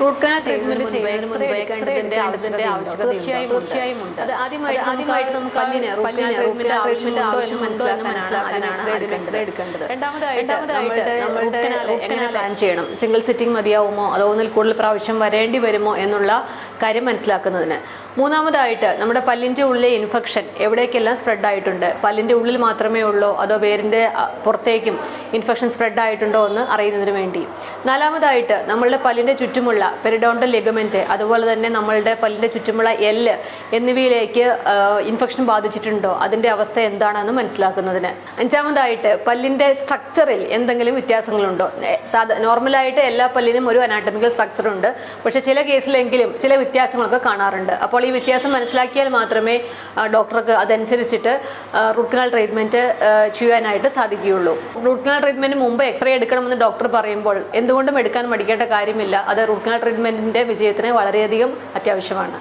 Root canal treatment ചെയ്യുന്നതിന് മുൻപ് x-ray ആവശ്യകത തീർച്ചയായും ഉണ്ട്. അത് ആദ്യമായിട്ട് നമുക്ക് പല്ലിന് ട്രീറ്റ്മെന്റ് ആവശ്യമുണ്ടോ എന്ന് മനസ്സിലാക്കാനാണ് എക്സ്റേ എടുക്കേണ്ടത്. രണ്ടാമതായിട്ട് നമ്മളുടെ എങ്ങനെ പ്ലാൻ ചെയ്യണം, സിംഗിൾ സിറ്റിംഗ് മതിയാവുമോ അതോ ഒന്നിൽ കൂടുതൽ പ്രാവശ്യം വരേണ്ടി വരുമോ എന്നുള്ള കാര്യം മനസ്സിലാക്കുന്നതിന്. മൂന്നാമതായിട്ട് നമ്മുടെ പല്ലിൻ്റെ ഉള്ളിലെ ഇൻഫെക്ഷൻ എവിടേക്കെല്ലാം സ്പ്രെഡ് ആയിട്ടുണ്ട്, പല്ലിൻ്റെ ഉള്ളിൽ മാത്രമേ ഉള്ളൂ അതോ വേരിൻ്റെ പുറത്തേക്കും ഇൻഫെക്ഷൻ സ്പ്രെഡ് ആയിട്ടുണ്ടോ എന്ന് അറിയുന്നതിന് വേണ്ടി. നാലാമതായിട്ട് നമ്മളുടെ പല്ലിൻ്റെ ചുറ്റുമുള്ള പെരിഡോണ്ടൽ ലിഗമെന്റ് അതുപോലെ തന്നെ നമ്മളുടെ പല്ലിൻ്റെ ചുറ്റുമുള്ള എല്ല് എന്നിവയിലേക്ക് ഇൻഫെക്ഷൻ ബാധിച്ചിട്ടുണ്ടോ, അതിൻ്റെ അവസ്ഥ എന്താണെന്ന് മനസ്സിലാക്കുന്നതിന്. അഞ്ചാമതായിട്ട് പല്ലിൻ്റെ സ്ട്രക്ചറിൽ എന്തെങ്കിലും വ്യത്യാസങ്ങളുണ്ടോ. നോർമലായിട്ട് എല്ലാ പല്ലിനും ഒരു അനാട്ടമിക്കൽ സ്ട്രക്ചർ ഉണ്ട്, പക്ഷെ ചില കേസിലെങ്കിലും ചില വ്യത്യാസങ്ങളൊക്കെ കാണാറുണ്ട്. അപ്പോൾ ഈ വ്യത്യാസം മനസ്സിലാക്കിയാൽ മാത്രമേ ഡോക്ടർക്ക് അതനുസരിച്ചിട്ട് റൂട്ട് കനാൽ ട്രീറ്റ്മെന്റ് ചെയ്യാനായിട്ട് സാധിക്കുകയുള്ളൂ. റൂട്ട് കനാൽ ട്രീറ്റ്മെന്റിന് മുമ്പ് എക്സ്റേ എടുക്കണമെന്ന് ഡോക്ടർ പറയുമ്പോൾ എന്തുകൊണ്ടും എടുക്കാൻ മടിക്കേണ്ട കാര്യമില്ല. അത് റൂട്ട് കനാൽ ട്രീറ്റ്മെന്റിന്റെ വിജയത്തിന് വളരെയധികം അത്യാവശ്യമാണ്.